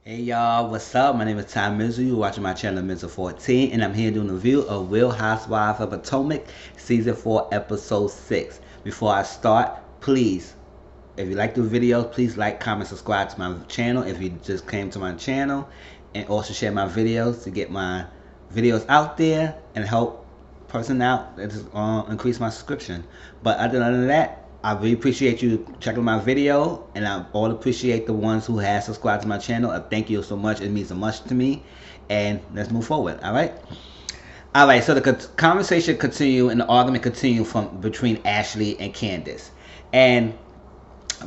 Hey y'all, what's up? My name is Ty Mizzle. You're watching my channel Mizzle 14, and I'm here doing a review of Real Housewives of Potomac, Season 4, Episode 6. Before I start, please, if you like the video, please like, comment, subscribe to my channel if you just came to my channel, and also share my videos to get my videos out there and help person out that is increase my subscription. But other than that, I really appreciate you checking my video, and I all appreciate the ones who have subscribed to my channel. Thank you so much. It means so much to me. And let's move forward. All right. So the conversation continue and the argument continue from between Ashley and Candace, and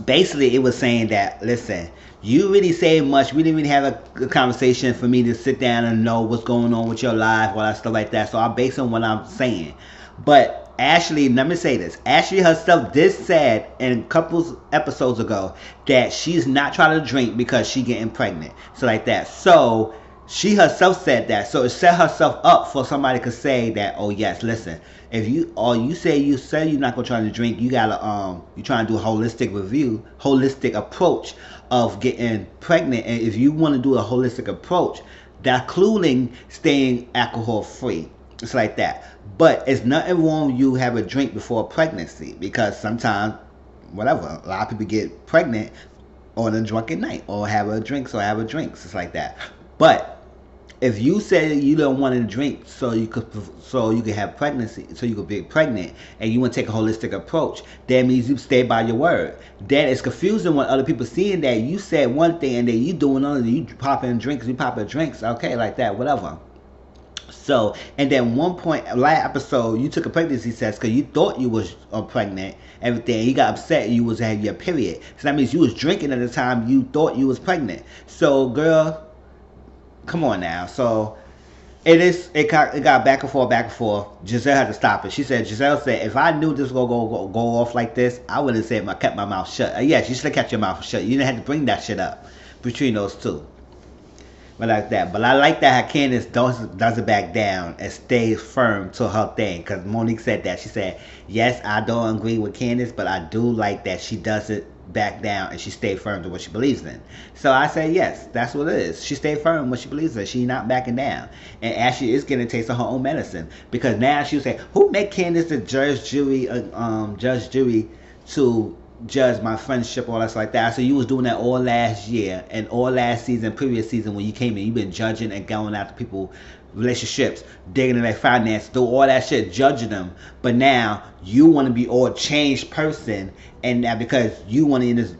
basically it was saying that, listen, you really say much. We didn't really have a conversation for me to sit down and know what's going on with your life, all that stuff like that. So I'm based on what I'm saying. But Ashley, let me say this. Ashley herself did said in a couple episodes ago that she's not trying to drink because she getting pregnant. So like that. So she herself said that. So it set herself up for somebody could say that, oh yes, listen, if you or you say you're not gonna try to drink, you gotta you trying to do a holistic approach of getting pregnant. And if you want to do a holistic approach, that including staying alcohol free. It's like that. But it's nothing wrong you have a drink before pregnancy, because sometimes whatever, a lot of people get pregnant on a drunken night or have a drinks. It's like that. But if you say you don't want to drink so you could have pregnancy, so you could be pregnant, and you want to take a holistic approach, that means you stay by your word. Then it's confusing when other people seeing that you said one thing and then you doing another. You popping drinks, okay, like that, whatever. So, and then one point last episode, you took a pregnancy test because you thought you was pregnant, everything. You got upset you was having your period. So that means you was drinking at the time you thought you was pregnant. So, girl, come on now. So it got back and forth. Giselle had to stop it. Giselle said, if I knew this was gonna go off like this, I would have said I kept my mouth shut. Yes, you should have kept your mouth shut. You didn't have to bring that shit up between those two. But like that. But I like that how Candace doesn't back down and stays firm to her thing. Because Monique said that. She said, yes, I don't agree with Candace, but I do like that she doesn't back down and she stayed firm to what she believes in. So I say, yes, that's what it is. She stayed firm in what she believes in. She's not backing down. And Ashley is getting a taste of her own medicine. Because now she'll say, who made Candace the judge, jury to judge my friendship, all that like that? So you was doing that all last year and all last season, previous season when you came in. You've been judging and going after people, relationships, digging in their finance, do all that shit, judging them. But now you want to be all changed person, and now because you want to in this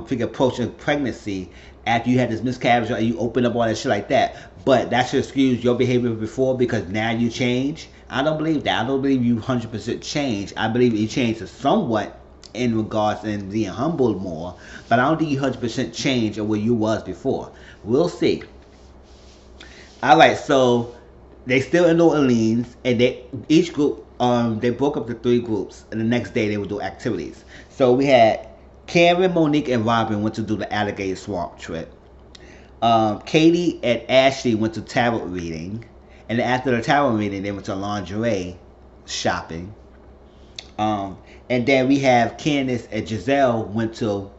figure approach of pregnancy after you had this miscarriage and you open up all that shit like that. But that should excuse your behavior before because now you change. I don't believe that. I don't believe you 100% change. I believe you changed to somewhat in regards and being humbled more, but I don't think you 100% change of where you was before. We'll see. All right, so they still in New Orleans, and each group they broke up to 3 groups, and the next day they would do activities. So we had Karen, Monique, and Robin went to do the alligator swamp trip. Katie and Ashley went to tarot reading, and after the tarot reading, they went to lingerie shopping. And then we have Candace and Giselle went to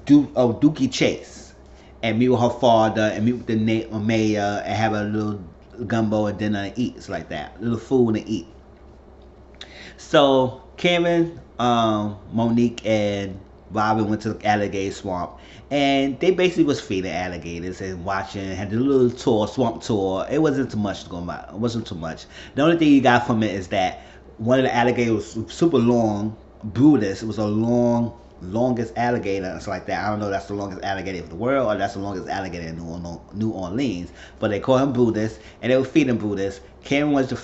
Dookie Chase and meet with her father and meet with the mayor and have a little gumbo and dinner and eat. It's like that. A little food and eat. So Karen, Monique, and Robin went to the alligator swamp, and they basically was feeding alligators and watching, had the little tour, swamp tour. It wasn't too much going on. It wasn't too much. The only thing you got from it is that one of the alligators was super long, Brutus. It was a longest alligator and stuff like that. I don't know if that's the longest alligator of the world or that's the longest alligator in New Orleans. But they call him Brutus, and they were feeding Brutus. Karen wanted to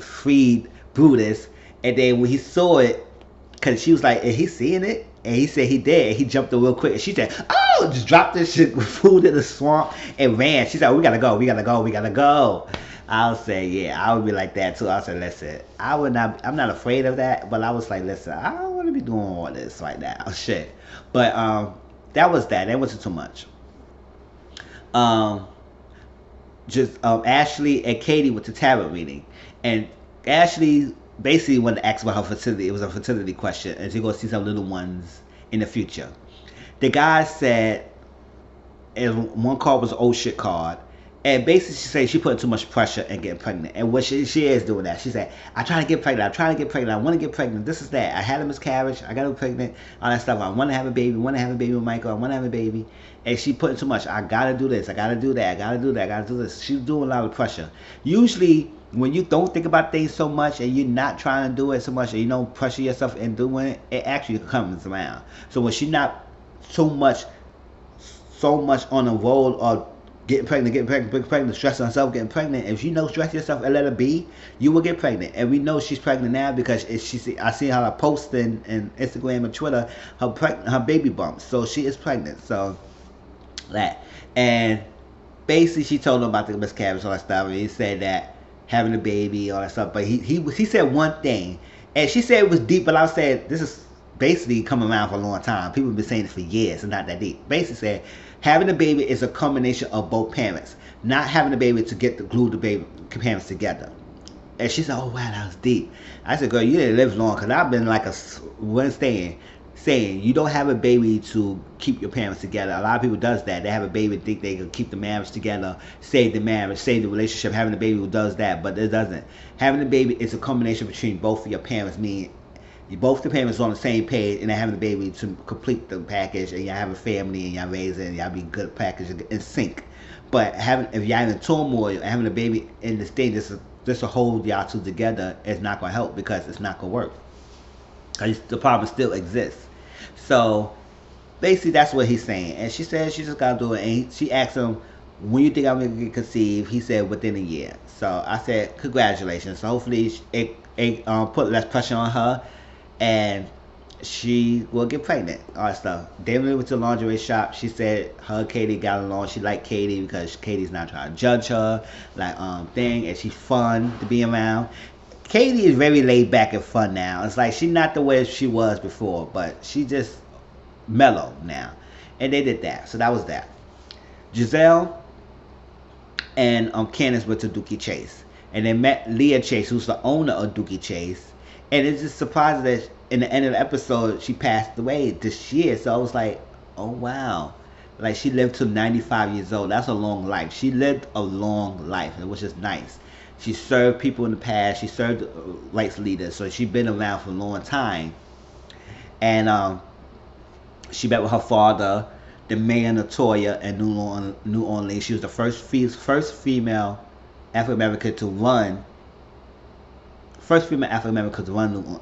feed Brutus, and then when he saw it, because she was like, is he seeing it? And he said he did. He jumped up real quick, and she said, oh, just dropped this shit with food in the swamp and ran. She said, we gotta go. I'll say, yeah, I would be like that too. I'll say, listen, I'm not afraid of that, but I was like, listen, I don't want to be doing all this right now, shit. But that was that. That wasn't too much. Ashley and Katie went to tarot reading, and Ashley basically wanted to ask about her fertility. It was a fertility question, and she's gonna see some little ones in the future. The guy said and one card was an old shit card. And basically, she said she put too much pressure in getting pregnant. And what she is doing that. She said, I try to get pregnant. I'm trying to get pregnant. I want to get pregnant. This is that. I had a miscarriage. I got pregnant. All that stuff. I want to have a baby. I want to have a baby with Michael. I want to have a baby. And she put too much. I got to do this. I got to do that. I got to do that. I got to do this. She's doing a lot of pressure. Usually, when you don't think about things so much and you're not trying to do it so much and you don't pressure yourself in doing it, it actually comes around. So when she's not so much on the roll of getting pregnant, stressing herself, getting pregnant. If you know stress yourself and let her be, you will get pregnant. And we know she's pregnant now because I see her posting in Instagram and Twitter her baby bumps. So she is pregnant. So that, and basically she told him about the miscarriage, all that stuff. And he said that having a baby, all that stuff. But he said one thing, and she said it was deep. But I said this is basically coming around for a long time. People have been saying this for years. It's not that deep. Basically said having a baby is a combination of both parents. Not having a baby to glue the baby parents together. And she said, oh wow, that was deep. I said, girl, you didn't live long, because I've been like saying you don't have a baby to keep your parents together. A lot of people does that. They have a baby and think they can keep the marriage together, save the marriage, save the relationship. Having a baby who does that, but it doesn't. Having a baby is a combination between both of your parents, meaning both the parents on the same page, and they're having a baby to complete the package, and y'all have a family, and y'all raising, and y'all be good package in sync. But if y'all in turmoil and having a baby in this thing, just to hold y'all two together is not gonna help, because it's not gonna work. The problem still exists. So basically, that's what he's saying. And she said she just gotta do it. And she asked him, when you think I'm gonna get conceived? He said within a year. So I said congratulations. So hopefully it put less pressure on her, and she will get pregnant, all that stuff. They went to the lingerie shop. She said her and Katie got along. She liked Katie because Katie's not trying to judge her, and she's fun to be around. Katie is very laid back and fun now. It's like she's not the way she was before, but she just mellow now. And they did that. So that was that. Giselle and Candace went to Dookie Chase, and they met Leah Chase, who's the owner of Dookie Chase. And it's just surprising that in the end of the episode, she passed away this year. So I was like, oh, wow. Like, she lived to 95 years old. That's a long life. She lived a long life, which is nice. She served people in the past. She served rights leaders. So she's been around for a long time. And she met with her father, the mayor Natoya in New Orleans. She was the first female African-American to run. First female African-American to run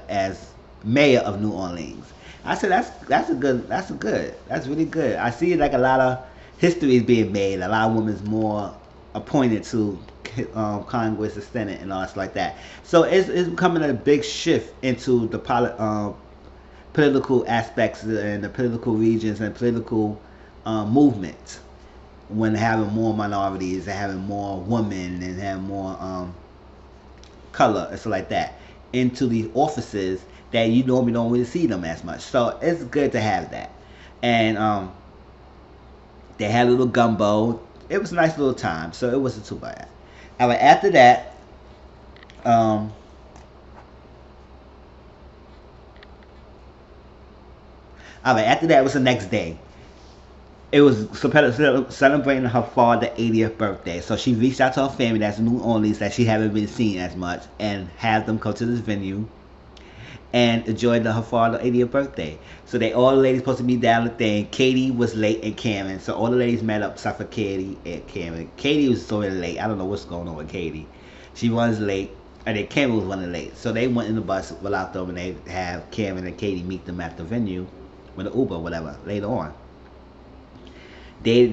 as mayor of New Orleans. I said that's really good. I see like a lot of history is being made. A lot of women's more appointed to Congress, the Senate, and all stuff like that. So it's becoming a big shift into the political aspects and the political regions and political movement. When having more minorities and having more women and having more color and stuff like that into these offices that you normally don't really see them as much. So it's good to have that. And they had a little gumbo. It was a nice little time, so it wasn't too bad. Alright, after that, it was the next day. It was celebrating her father's 80th birthday. So she reached out to her family that's in New Orleans that she haven't been seeing as much, and had them come to this venue and enjoy her father's 80th birthday. So all the ladies supposed to be down the thing. Katie was late, and Karen. So all the ladies met up except for Katie and Karen. Katie was so late. I don't know what's going on with Katie. She runs late, and then Karen was running late. So they went in the bus without them, and they have Karen and Katie meet them at the venue with an Uber, whatever, later on. They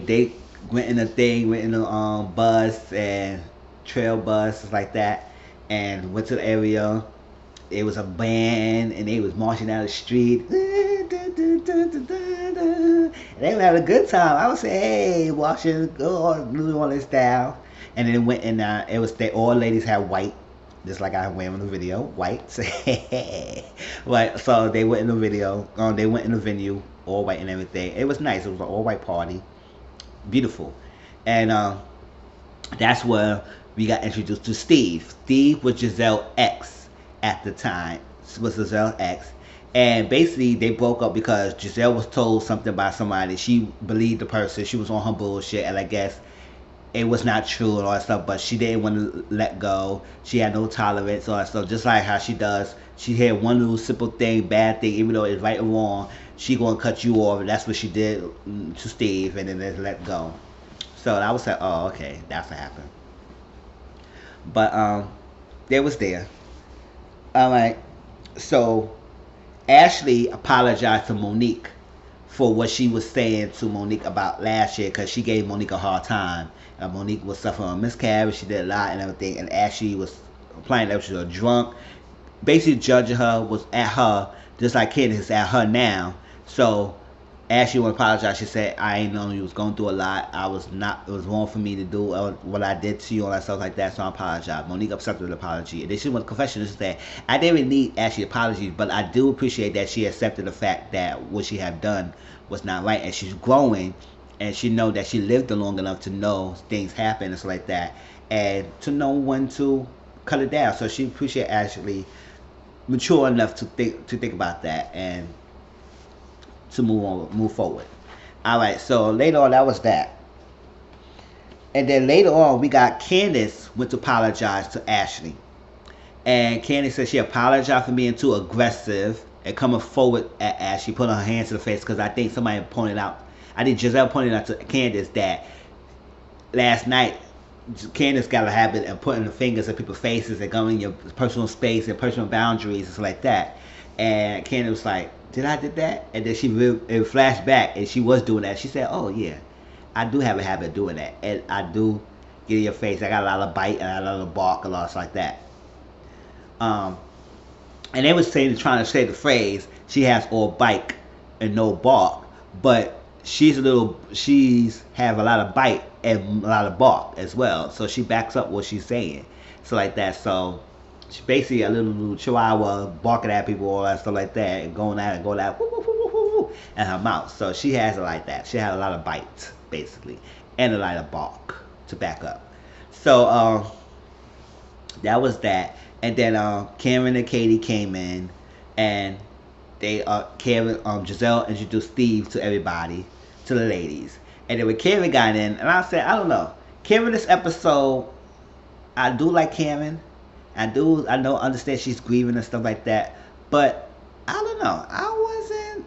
went in the bus and trail bus like that, and went to the area. It was a band, and they was marching down the street. And they were having a good time. I would say, hey, New Orleans style. And then it went in. All ladies had white, just like I wear in the video, white. But so they went in the video. They went in the venue, all white and everything. It was nice. It was an all white party. Beautiful. And that's where we got introduced to Steve. Steve was Giselle's ex at the time. Was Giselle's ex. And basically, they broke up because Giselle was told something by somebody. She believed the person. She was on her bullshit, and I guess it was not true and all that stuff. But she didn't want to let go. She had no tolerance, all that stuff. Just like how she does. She had one little simple thing, bad thing, even though it's right or wrong. She gonna cut you off, and that's what she did to Steve, and then they let go. So I was like, oh, okay, that's what happened. But they was there. All right. So Ashley apologized to Monique for what she was saying to Monique about last year because she gave Monique a hard time. Monique was suffering a miscarriage. She did a lot and everything. And Ashley was implying that she was drunk. Basically judging her was at her, just like Candace is at her now. So Ashley would apologize. She said, I ain't know you was going through a lot. It was wrong for me to do what I did to you, all that stuff like that, so I apologize. Monique accepted the apology. And then she went to confession. She said, I didn't really need Ashley apologies, but I do appreciate that she accepted the fact that what she had done was not right. And she's growing, and she know that she lived long enough to know things happen and stuff like that, and to know when to cut it down. So she appreciate Ashley mature enough to think about that and to move forward. All right, so later on, that was that. And then later on, we got Candace went to apologize to Ashley. And Candace said she apologized for being too aggressive and coming forward at Ashley, putting her hands to the face, because I think somebody pointed out, I think Giselle pointed out to Candace that last night, Candace got a habit of putting the fingers in people's faces and going in your personal space and personal boundaries and stuff like that. And Candace was like, did I did that? And then it flashed back, and she was doing that. She said, oh yeah, I do have a habit of doing that, and I do get in your face. I got a lot of bite and a lot of bark, a lot of stuff like that. And they was trying to say the phrase, she has all bite and no bark, but she's have a lot of bite and a lot of bark as well. So she backs up what she's saying, so like that. So she's basically a little chihuahua barking at people, all that stuff like that, and going out, woo, woo, woo, woo, woo, woo, in her mouth. So she has it like that. She has a lot of bite, basically, and a lot of bark to back up. So that was that. And then Karen and Katie came in, and they Giselle introduced Steve to everybody, to the ladies. And then when Karen got in, and I said, I don't know, Karen, this episode, I do like Karen. I understand she's grieving and stuff like that, but I don't know, I wasn't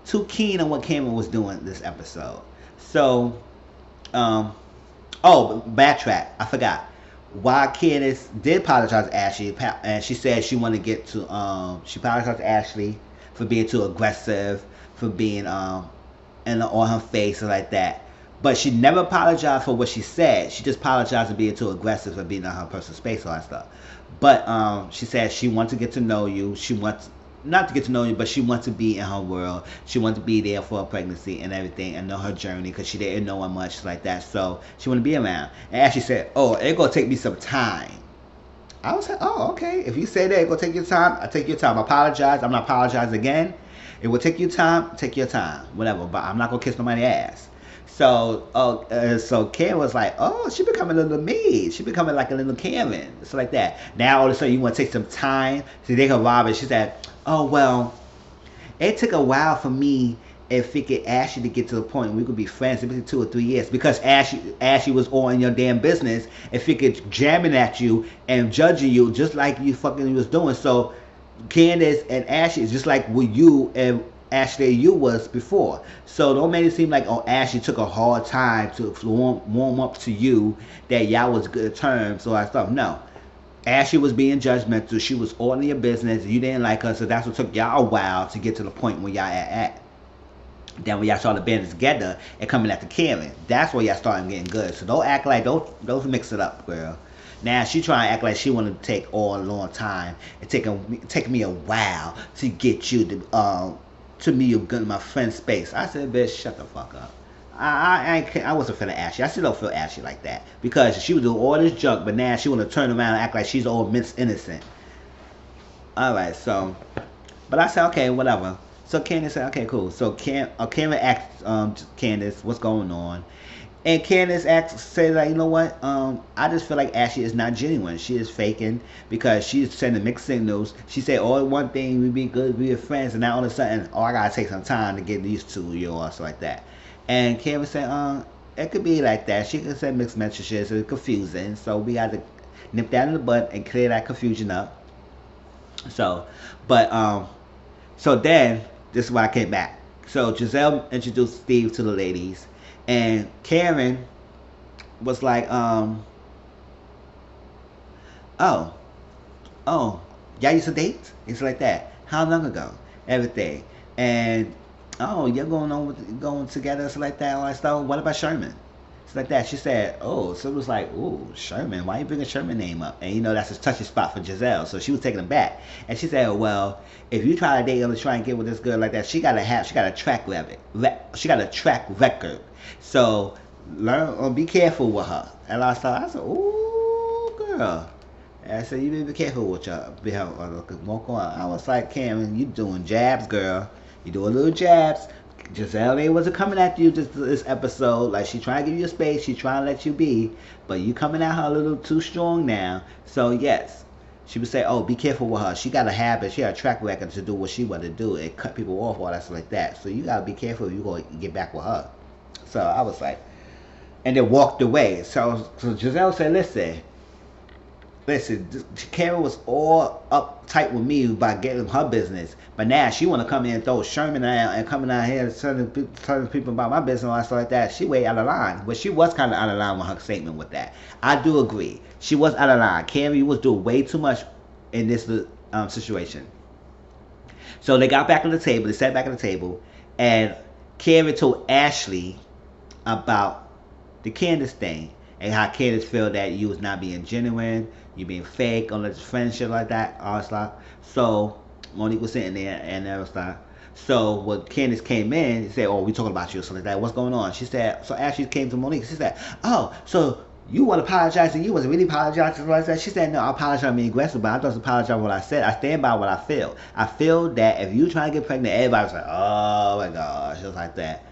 too keen on what Cameron was doing this episode. So, backtrack, I forgot. While Candace did apologize to Ashley, and she said she wanted to get to, she apologized to Ashley for being too aggressive, for being on her face and like that. But she never apologized for what she said. She just apologized for being too aggressive and being in her personal space, all that stuff. But she said she wants to get to know you. She wants not to get to know you, but she wants to be in her world. She wants to be there for her pregnancy and everything, and know her journey, because she didn't know her much like that. So she want to be around. And Ashley said, "Oh, it's gonna take me some time." I was like, "Oh, okay. If you say that it's gonna take your time, I take your time. I apologize. I'm not apologizing again. It will take you time. Take your time, whatever. But I'm not gonna kiss nobody's ass." So, so Karen was like, "Oh, she becoming a little me. She becoming like a little Karen, so like that." Now all of a sudden you want to take some time to take her rob it. She said, "Oh well, it took a while for me and figured Ashley to get to the point where we could be friends. It took 2 or 3 years because Ashley was all in your damn business and figured jamming at you and judging you just like you fucking was doing. So Candace and Ashley is just like what you and Ashley you was before. So don't make it seem like, oh, Ashley took a hard time to warm up to you, that y'all was good terms, all that stuff. No. Ashley was being judgmental. She was all in your business. You didn't like her, so that's what took y'all a while to get to the point where y'all at. Then when y'all started banding together and coming after Karen, that's where y'all started getting good. So don't act like, don't mix it up, girl. Now she trying to act like she wanted to take all a long time and take me a while to get you to me my friend's space. I said, bitch, shut the fuck up. I wasn't finna ask you. I still don't feel ashy like that, because she was doing all this junk, but now she want to turn around and act like she's all Miss Innocent. All right, so, but I said, okay, whatever. So Candace said, okay, cool. So Cameron asked Candace, what's going on? And Candace said, like, you know what? I just feel like Ashley is not genuine. She is faking because she's sending mixed signals. She said, oh, one thing, we be good, we be friends, and now all of a sudden, oh, I gotta take some time to get used to you or something like that. And Cameron said, it could be like that. She could send mixed messages. It's confusing. So we got to nip that in the bud and clear that confusion up. So, but so then this is why I came back. So Giselle introduced Steve to the ladies, and Karen was like, oh, y'all used to date? It's like that. How long ago? Everything. And oh, you're going together, it's like that, all that stuff. What about Sherman? It's like that. She said, oh, so it was like, oh, Sherman, why you bringing Sherman name up? And you know that's a touchy spot for Giselle, so she was taking him back. And she said, well, if you try to date him and try and get with this girl like that, she got a track record. She got a track record. So learn or be careful with her. And I said, ooh, girl. And I said, you need to be careful with your walk on. I was like, Cameron, you doing jabs, girl. You doing little jabs. Giselle wasn't coming after you this episode. Like, she trying to give you a space. She trying to let you be. But you coming at her a little too strong now. So, yes. She would say, oh, be careful with her. She got a habit. She got a track record to do what she want to do and cut people off, all that stuff like that. So, you got to be careful if you going to get back with her. So, I was like, and then walked away. So Giselle said, listen, Karen was all uptight with me by getting her business, but now she want to come in and throw Sherman out and coming out here and telling people about my business and stuff like that. She way out of line, but she was kind of out of line with her statement with that. I do agree, she was out of line. Karen was doing way too much in this situation. So they got back on the table. They sat back on the table, and Karen told Ashley about the Candace thing and how Candace felt that you was not being genuine, you being fake on this friendship like that, all that stuff. So Monique was sitting there and that was stuff. So when Candace came in, he said, oh, we talking about you, something like that. What's going on? She said, so Ashley came to Monique. She said, oh, so you want to apologize and you wasn't really apologizing for what I said? She said, no, I apologize for being aggressive, but I don't apologize for what I said. I stand by what I feel. I feel that if you try to get pregnant, everybody's like, oh my gosh, just like that.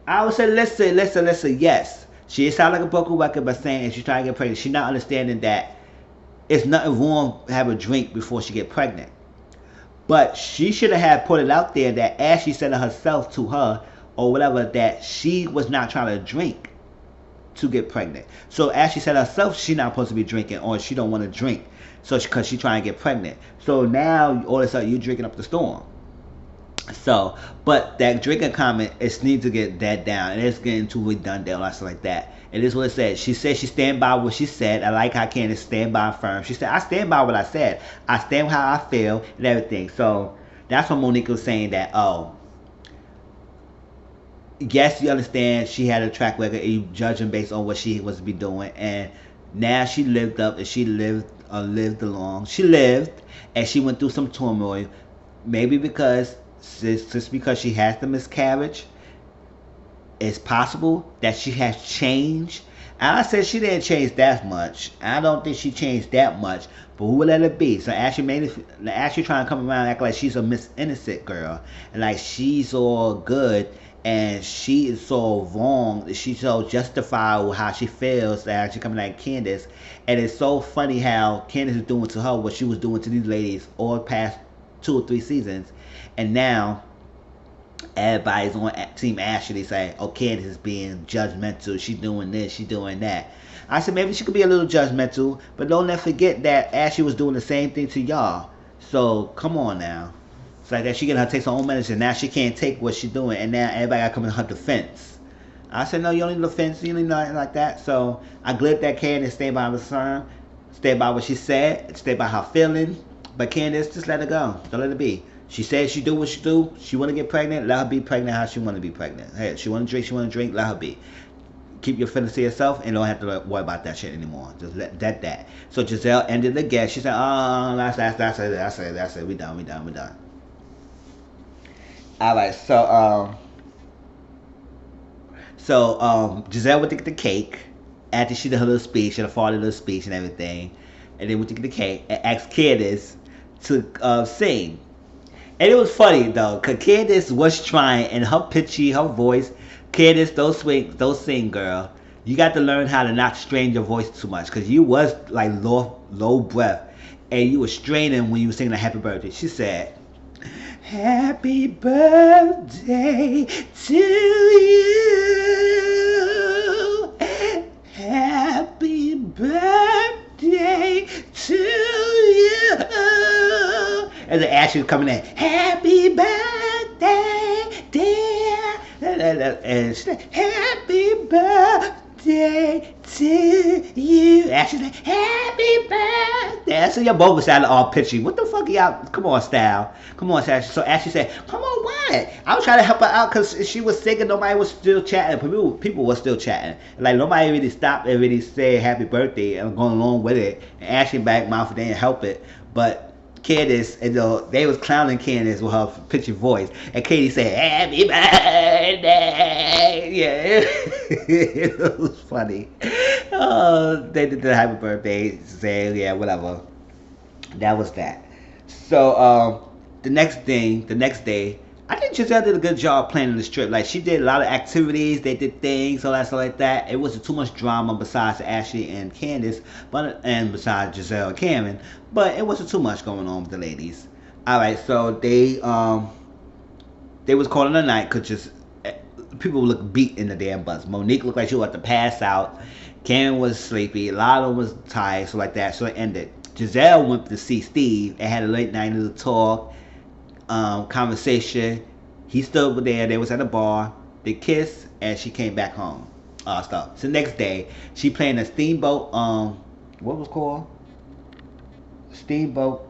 I would say, listen, yes. She sound like a broken record by saying if she's trying to get pregnant, she's not understanding that it's nothing wrong to have a drink before she get pregnant. But she should have had put it out there that Ashley said it herself to her or whatever, that she was not trying to drink to get pregnant. So Ashley said herself she's not supposed to be drinking or she don't want to drink. So because she's trying to get pregnant. So now all of a sudden you're drinking up the storm. So, but that drinking comment, it needs to get that down, and it's getting too redundant or something like that. It is what it said. She said she stand by what she said. I like how Candace stand by firm. She said, I stand by what I said. I stand how I feel and everything. So that's what Monique was saying, that, oh, yes, you understand she had a track record and you judging based on what she was be doing, and now she lived up and she lived along. She lived and she went through some turmoil, maybe because just because she has the miscarriage, it's possible that she has changed. And I said she didn't change that much. I don't think she changed that much, but who would let it be? So Ashley trying to come around and act like she's a Miss Innocent girl, and like she's all good, and she is so wrong, she's so justified with how she feels, that she coming like Candace. And it's so funny how Candace is doing to her what she was doing to these ladies all past 2 or 3 seasons. And now everybody's on Team Ashley saying, oh, Candace is being judgmental. She's doing this, she's doing that. I said maybe she could be a little judgmental, but don't let forget that Ashley was doing the same thing to y'all. So come on now. It's like that she getting her take her own medicine. Now she can't take what she's doing, and now everybody got to come in her defense. I said, no, you don't need no defense. You don't need nothing like that. So I glad that Candace stayed by her son, stayed by what she said, stayed by her feelings. But Candace, just let her go. Don't let it be. She said she do what she do. She want to get pregnant. Let her be pregnant how she want to be pregnant. Hey, she want to drink. Let her be. Keep your feelings to yourself and don't have to worry about that shit anymore. Just let that. So Giselle ended the guest. She said, oh, that's it. We done. All right. So Giselle went to get the cake after she did her little speech. She had a farty little speech and everything. And then went to get the cake and asked Candace to sing. And it was funny though, cause Candace was trying, and her pitchy, her voice. Candace, don't sing, girl. You got to learn how to not strain your voice too much, cause you was like low breath, and you were straining when you were singing a Happy Birthday. She said, "Happy birthday to you. Happy birthday to you." And the Ashley was coming in. "Happy birthday, dear." And she said, "Happy birthday to you." Ashley said, "Happy birthday." So your both was sounding all pitchy. What the fuck y'all? Come on, Style. Come on, Ashley. So Ashley said, "Come on, what?" I was trying to help her out because she was singing. Nobody was still chatting. People were still chatting. Like nobody really stopped and really said happy birthday and going along with it. And Ashley back mouth didn't help it. But Candace, and they was clowning Candace with her pitchy voice, and Katie said, "Happy birthday!" Yeah, it was funny. Oh, they did the happy birthday, say yeah, whatever. That was that. So the next day, I think Giselle did a good job planning the trip. Like she did a lot of activities, they did things, all that stuff like that. It wasn't too much drama besides Ashley and Candace, and besides Giselle and Karen, but it wasn't too much going on with the ladies. All right, so they was calling a night because just people look beat in the damn bus. Monique looked like she was about to pass out. Karen was sleepy. A lot of them was tired, so like that. So it ended. Giselle went to see Steve and had a late night little talk. Conversation. He stood over there. They was at a bar. They kissed, and she came back home. Stuff. So next day, she playing a Steamboat. What was it called? Steamboat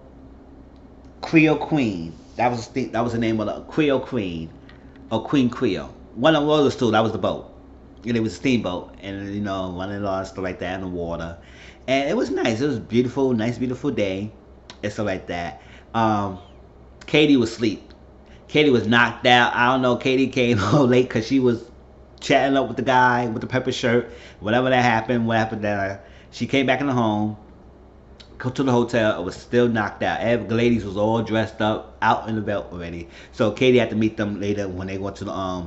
Creole Queen. That was the name of the Creole Queen, or Queen Creole. One of those two. That was the boat. And it was a steamboat, and running all stuff like that in the water, and it was nice. It was beautiful, nice, beautiful day, and stuff like that. Katie was asleep. Katie was knocked out. I don't know. Katie came home late because she was chatting up with the guy with the pepper shirt. Whatever that happened, what happened there. She came back in the home, go to the hotel. It was still knocked out. The ladies was all dressed up, out in the belt already. So Katie had to meet them later when they went to the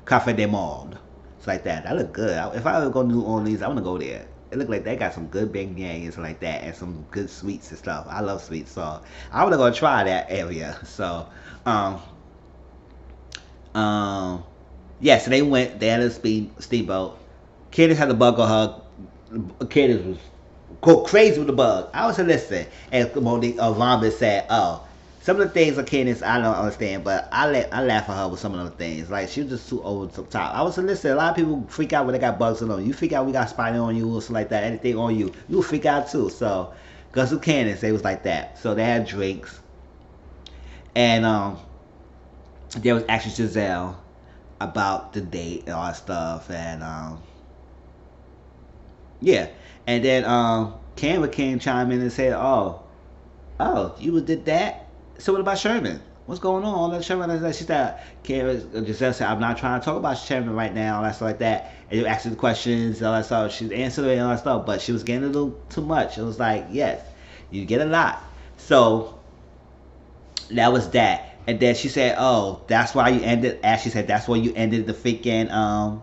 Cafe des Monde. It's like that. That looked good. If I ever go to New Orleans, I want to go there. It looked like they got some good beignets like that, and some good sweets and stuff. I love sweets, so I want to go try that area. So, yeah. So they went. They had a steamboat. Candace had a bug on her. Candace was go crazy with the bug. I was listen, and Monique Vomit said, "Oh, some of the things of Candace I don't understand, but I laugh at her with some of those things. Like she was just too over the top." I was listen. A lot of people freak out when they got bugs on them. You freak out we got spider on you or something like that. Anything on you, you will freak out too. So, cause with Candace, they was like that. So they had drinks, and there was actually Giselle about the date and all that stuff, and yeah, and then Cameron came chime in and said, "Oh, you did that. So what about Sherman? What's going on?" All that Sherman, she said, Giselle said, "I'm not trying to talk about Sherman right now," all that stuff like that. And you asked her the questions, all that stuff. She answered it and all that stuff, but she was getting a little too much. It was like, yes, you get a lot. So that was that. And then she said, "Oh, that's why you ended." Ashley said, "That's why you ended the freaking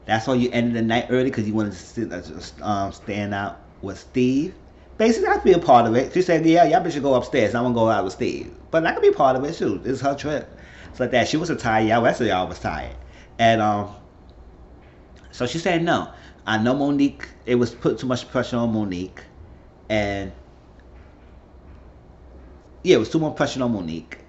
That's why you ended the night early because you wanted to stand out with Steve." Basically, I could be a part of it. She said, "Yeah, y'all should go upstairs. I want to go out with Steve." But I could be part of it too. This is her trip. It's like that. She was tired. Y'all, rest of y'all was tired. And so she said no. I know Monique. It was put too much pressure on Monique, and yeah, it was too much pressure on Monique.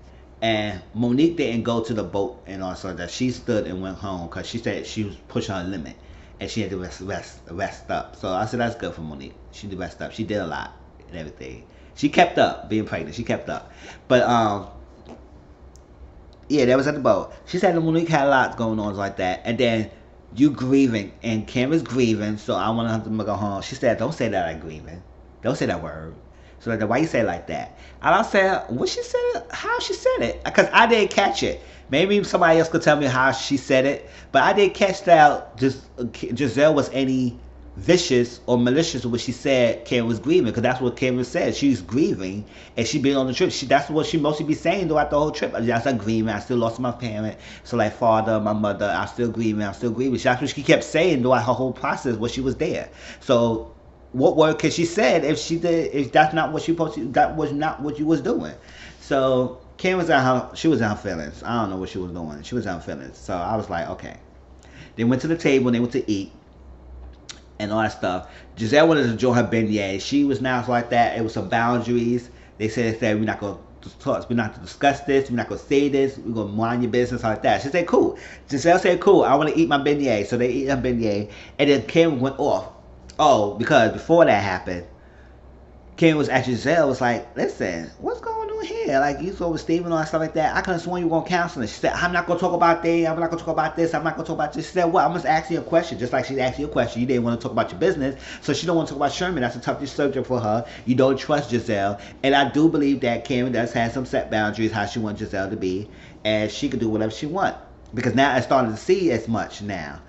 And Monique didn't go to the boat and all so that. She stood and went home because she said she was pushing her limit. And she had to rest up. So I said, that's good for Monique. She did rest up. She did a lot and everything. She kept up being pregnant. She kept up. But yeah, that was at the boat. She said that Monique had a lot going on like that. And then you grieving and Cameron's grieving. So I want her to go home. She said, "Don't say that I'm grieving. Don't say that word." So like, why you say it like that? And I said, what she said, how she said it, because I didn't catch it. Maybe somebody else could tell me how she said it, but I didn't catch that. Just Giselle was any vicious or malicious with what she said Karen was grieving, because that's what Karen said. She's grieving and she been on the trip. That's what she mostly be saying throughout the whole trip. I'm still grieving. I still lost my parent. So like father, my mother, I'm still grieving. I'm still grieving. That's what she kept saying throughout her whole process when she was there. So what word could she said if that's not what that was not what you was doing? So Karen was she was in her feelings. I don't know what she was doing. She was in her feelings. So I was like, okay. They went to the table and they went to eat and all that stuff. Giselle wanted to join her beignet. She was now like that. It was some boundaries. They said we're not gonna talk, we're not to discuss this, we're not gonna say this, we're gonna mind your business like that. She said cool. Giselle said cool, I wanna eat my beignet. So they eat her beignet and then Kim went off. Oh, because before that happened, Kim was at Giselle was like, listen, what's going on here? Like, you saw with Steven and stuff like that. I could have sworn you were going to counseling. She said, I'm not going to talk about this. I'm not going to talk about this. I'm not going to talk about this. She said, well, I'm just asking you a question. Just like she asked you a question. You didn't want to talk about your business. So she don't want to talk about Sherman. That's a tough subject for her. You don't trust Giselle. And I do believe that Karen does have some set boundaries, how she wants Giselle to be. And she could do whatever she wants. Because now I started to see as much now.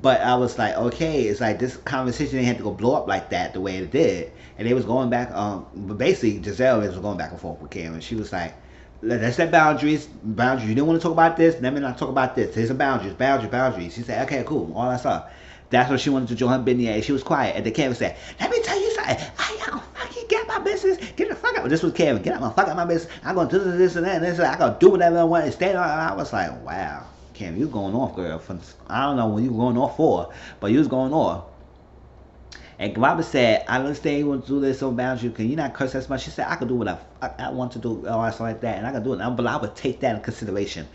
But I was like, okay, it's like this conversation didn't have to go blow up like that the way it did. And they was going back, but basically Giselle was going back and forth with Karen. She was like, let's set boundaries. Boundaries. You didn't want to talk about this. Let me not talk about this. Here's the boundaries. She said, okay, cool. All that stuff. That's what she wanted to join her beignet. She was quiet. And then Karen said, let me tell you something. I ain't gonna fucking get my business. Get the fuck out. This was Karen. Get out my fuck out my business. I'm gonna do this and that and this. I'm gonna do whatever I want and stand on. I was like, wow. Kim, you going off, girl. I don't know what you were going off for, but you was going off. And Robert said, I understand you want to do this on boundary. Can you not curse as much? She said, I could do what I want to do, or something like that, and I can do it. But I would take that in consideration.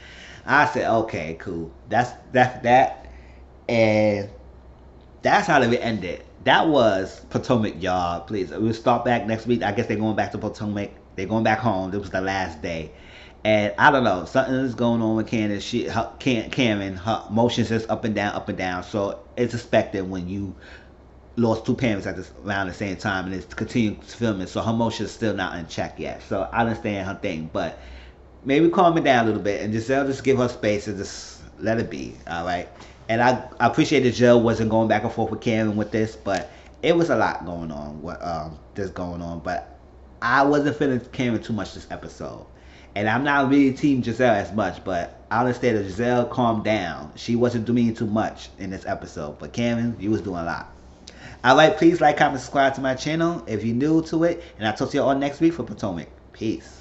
I said, okay, cool. That's that. And that's how they ended. That was Potomac, y'all. Please, we'll start back next week. I guess they're going back to Potomac. They're going back home. This was the last day. And I don't know, something is going on with Karen. Her emotions is up and down. So it's expected when you lost two parents around the same time and it's continuing filming. So her emotions is still not in check yet. So I understand her thing, but maybe calm it down a little bit and Giselle just give her space and just let it be. All right. And I appreciate that Jill wasn't going back and forth with Karen with this, but it was a lot going on. But I wasn't feeling Karen too much this episode. And I'm not really team Giselle as much, but I understand that Giselle calmed down. She wasn't doing too much in this episode. But Karen, you was doing a lot. Alright, please like, comment, subscribe to my channel if you're new to it. And I'll talk to you all next week for Potomac. Peace.